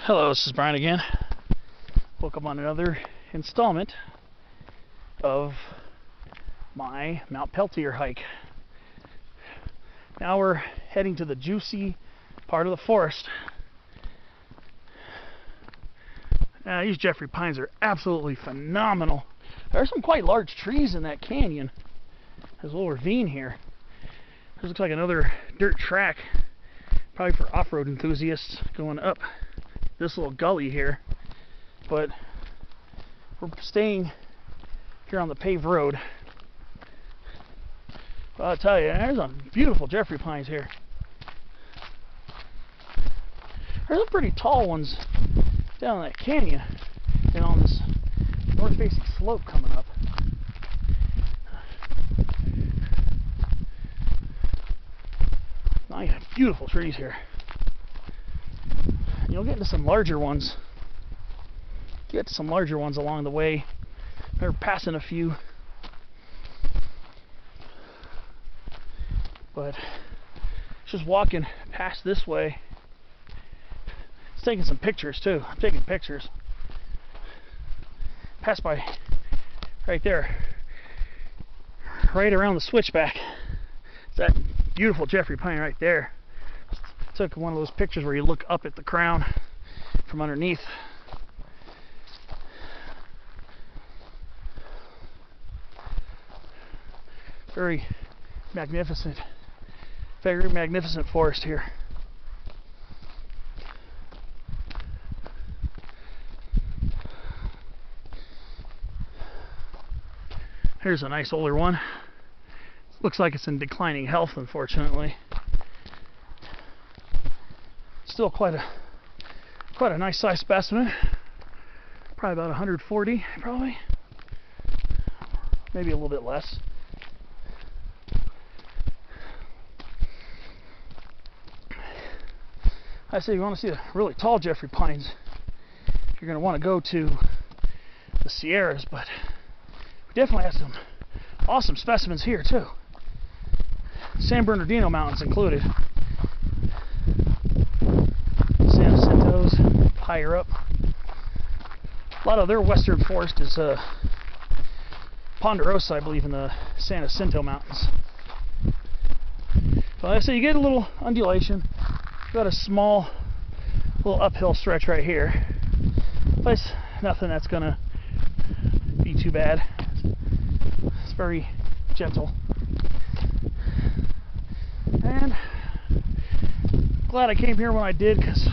Hello, this is Brian again. Welcome on another installment of my Mount Peltier hike. Now we're heading to the juicy part of the forest. Now these Jeffrey pines are absolutely phenomenal. There are some quite large trees in that canyon. There's a little ravine here. This looks like another dirt track, probably for off-road enthusiasts going up this little gully here, but we're staying here on the paved road. Well, I'll tell you, there's some beautiful Jeffrey pines here. There's some pretty tall ones down in that canyon and on this north-facing slope coming up. Nice, beautiful trees here. You'll get into some larger ones. Get to some larger ones along the way. We're passing a few, but just walking past this way. It's taking some pictures too. I'm taking pictures. Passed by right there, right around the switchback. It's that beautiful Jeffrey pine right there. Took one of those pictures where you look up at the crown from underneath. Very magnificent forest here. Here's a nice older one. Looks like it's in declining health, unfortunately. Still quite a nice size specimen. Probably about 140, probably. Maybe a little bit less. I say you want to see the really tall Jeffrey pines, you're going to want to go to the Sierras, but we definitely have some awesome specimens here too. San Bernardino Mountains included. Higher up. A lot of their western forest is ponderosa, I believe, in the San Jacinto Mountains. So like I say, you get a little undulation. You've got a small little uphill stretch right here, but it's nothing that's gonna be too bad. It's very gentle, and glad I came here when I did, because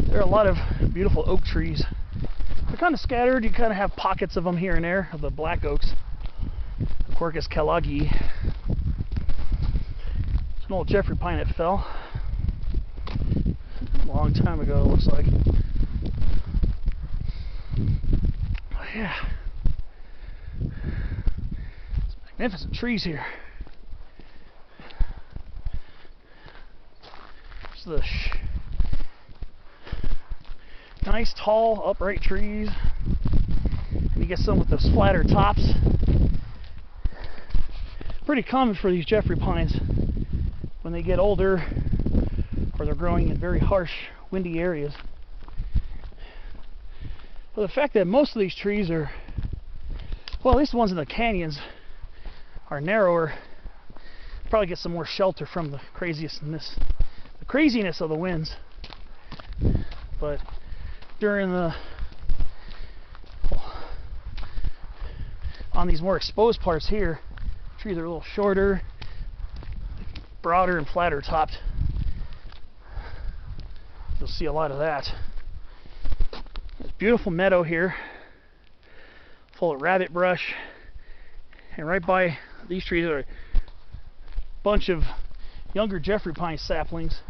there are a lot of beautiful oak trees. They're kind of scattered. You kind of have pockets of them here and there, of the black oaks. The Quercus kelloggii. It's an old Jeffrey pine that fell a long time ago, it looks like. Oh, yeah. Some magnificent trees here. It's the nice, tall, upright trees. And you get some with those flatter tops. Pretty common for these Jeffrey pines when they get older, or they're growing in very harsh, windy areas. But the fact that most of these trees are, well, at least the ones in the canyons, are narrower, probably get some more shelter from the craziness of the winds. But during on these more exposed parts here, trees are a little shorter, broader and flatter topped. You'll see a lot of that. There's a beautiful meadow here, full of rabbit brush, and right by these trees are a bunch of younger Jeffrey pine saplings.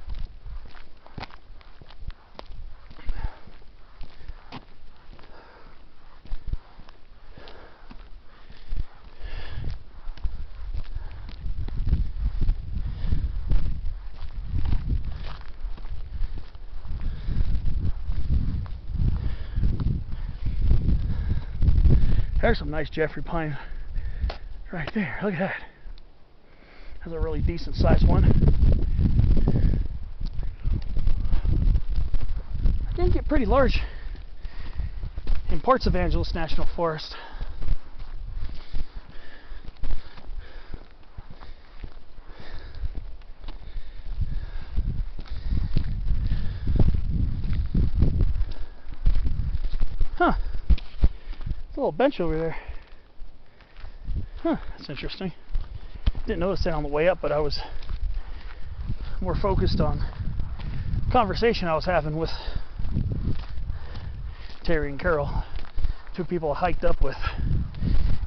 There's some nice Jeffrey pine right there. Look at that. That's a really decent sized one. They get pretty large in parts of Angeles National Forest. Huh. There's a little bench over there. Huh, that's interesting. Didn't notice that on the way up, but I was more focused on conversation I was having with Terry and Carol, two people I hiked up with.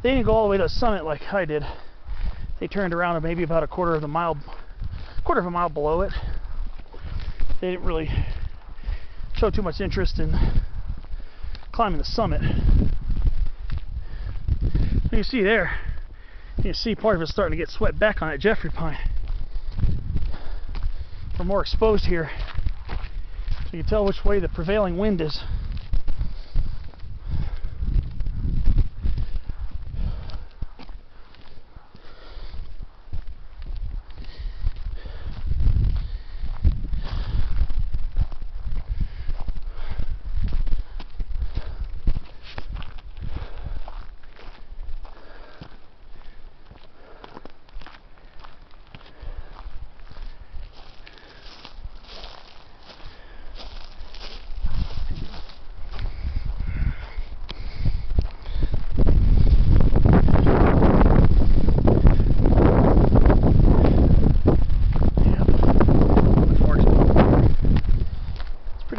They didn't go all the way to the summit like I did. They turned around maybe about a quarter of a mile below it. They didn't really show too much interest in climbing the summit. You see there, you can see part of it starting to get swept back on that Jeffrey pine. We're more exposed here, so you can tell which way the prevailing wind is.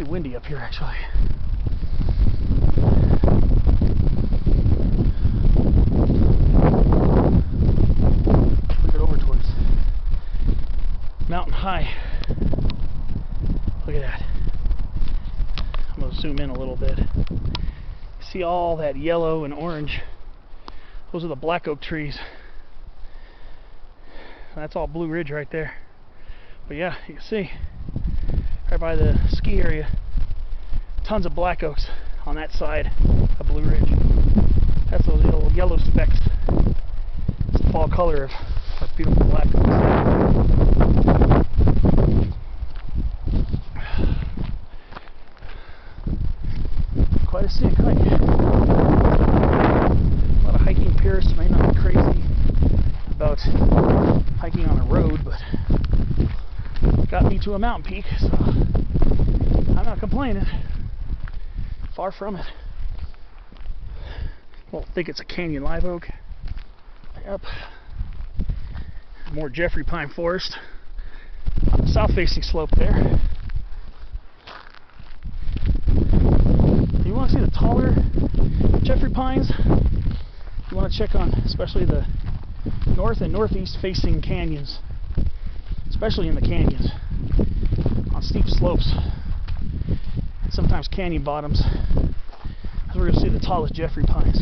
Windy up here, actually. Look it over towards Mountain High. Look at that. I'm going to zoom in a little bit. See all that yellow and orange? Those are the black oak trees. That's all Blue Ridge right there. But yeah, you can see right by the ski area, tons of black oaks on that side of Blue Ridge. That's those little yellow specks. It's the fall color of our beautiful black oaks. Quite a scenic hike. A lot of hiking purists may not be crazy about hiking on a road, but got me to a mountain peak, so I'm not complaining. Far from it. Well, I think it's a canyon live oak. Yep. More Jeffrey pine forest on the south-facing slope there. You want to see the taller Jeffrey pines? You want to check on especially the north and northeast facing canyons, especially in the canyons on steep slopes. Sometimes canyon bottoms. We're going to see the tallest Jeffrey pines.